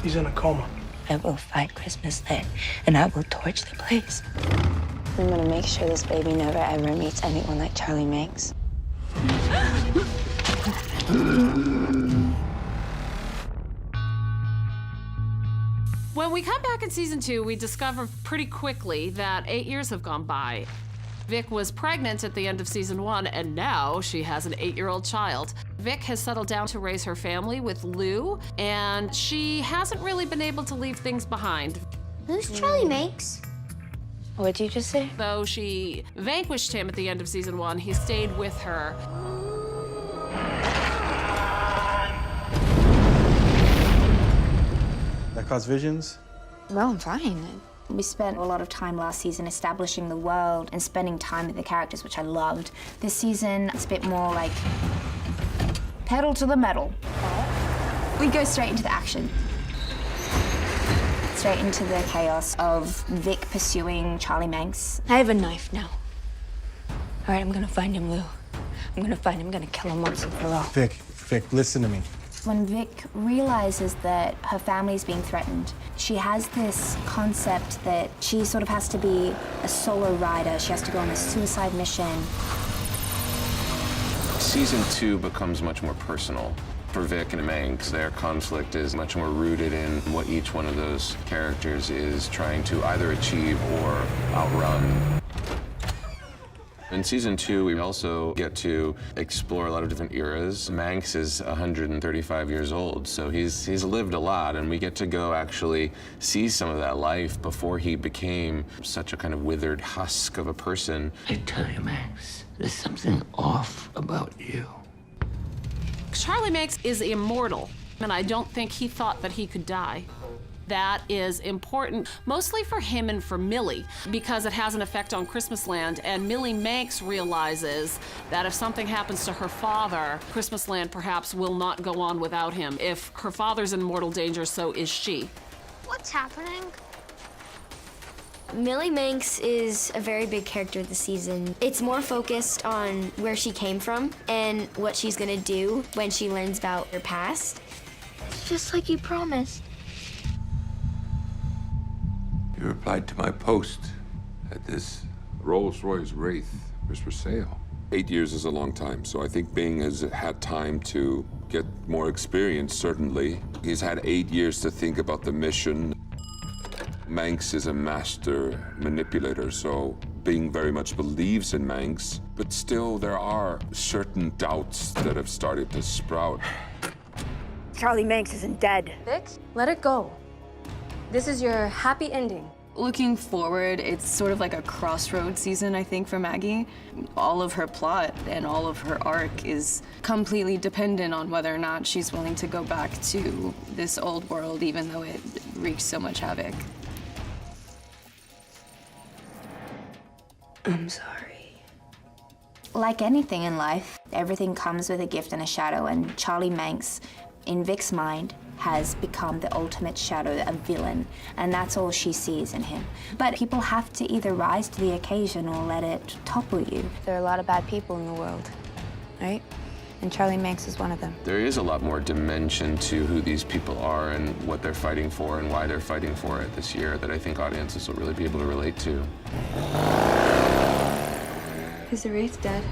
He's in a coma. I will find Christmas Land, and I will torch the place. I'm gonna make sure this baby never ever meets anyone like Charlie Manx. When we come back in season 2, we discover pretty quickly that 8 years have gone by. Vic was pregnant at the end of season 1, and now she has an 8-year-old child. Vic has settled down to raise her family with Lou, and she hasn't really been able to leave things behind. Who's Charlie Manx? What'd you just say? Though she vanquished him at the end of season 1, he stayed with her. That cause visions? Well, I'm fine. We spent a lot of time last season establishing the world and spending time with the characters, which I loved. This season, it's a bit more like pedal to the metal. We go straight into the action. Straight into the chaos of Vic pursuing Charlie Manx. I have a knife now. All right, I'm gonna find him, Lou. I'm gonna find him, I'm gonna kill him once and for all. Vic, listen to me. When Vic realizes that her family's being threatened, she has this concept that she sort of has to be a solo rider. She has to go on a suicide mission. Season 2 becomes much more personal. For Vic and Manx, their conflict is much more rooted in what each one of those characters is trying to either achieve or outrun. In season 2, we also get to explore a lot of different eras. Manx is 135 years old, so he's lived a lot, and we get to go actually see some of that life before he became such a kind of withered husk of a person. I tell you, Max, there's something off about you. Charlie Manx is immortal, and I don't think he thought that he could die. That is important, mostly for him and for Millie, because it has an effect on Christmas Land, and Millie Manx realizes that if something happens to her father, Christmas Land perhaps will not go on without him. If her father's in mortal danger, so is she. What's happening? Millie Manx is a very big character this season. It's more focused on where she came from and what she's gonna do when she learns about her past. It's just like you promised. You replied to my post that this Rolls-Royce Wraith was for sale. 8 years is a long time, so I think Bing has had time to get more experience, certainly. He's had 8 years to think about the mission. Manx is a master manipulator, so Bing very much believes in Manx, but still there are certain doubts that have started to sprout. Charlie Manx isn't dead. Vic, let it go. This is your happy ending. Looking forward, it's sort of like a crossroads season, I think, for Maggie. All of her plot and all of her arc is completely dependent on whether or not she's willing to go back to this old world, even though it wreaks so much havoc. I'm sorry. Like anything in life, everything comes with a gift and a shadow, and Charlie Manx, in Vic's mind, has become the ultimate shadow, a villain, and that's all she sees in him. But people have to either rise to the occasion or let it topple you. There are a lot of bad people in the world, right? And Charlie Manx is one of them. There is a lot more dimension to who these people are and what they're fighting for and why they're fighting for it this year that I think audiences will really be able to relate to. Is the Wraith dead?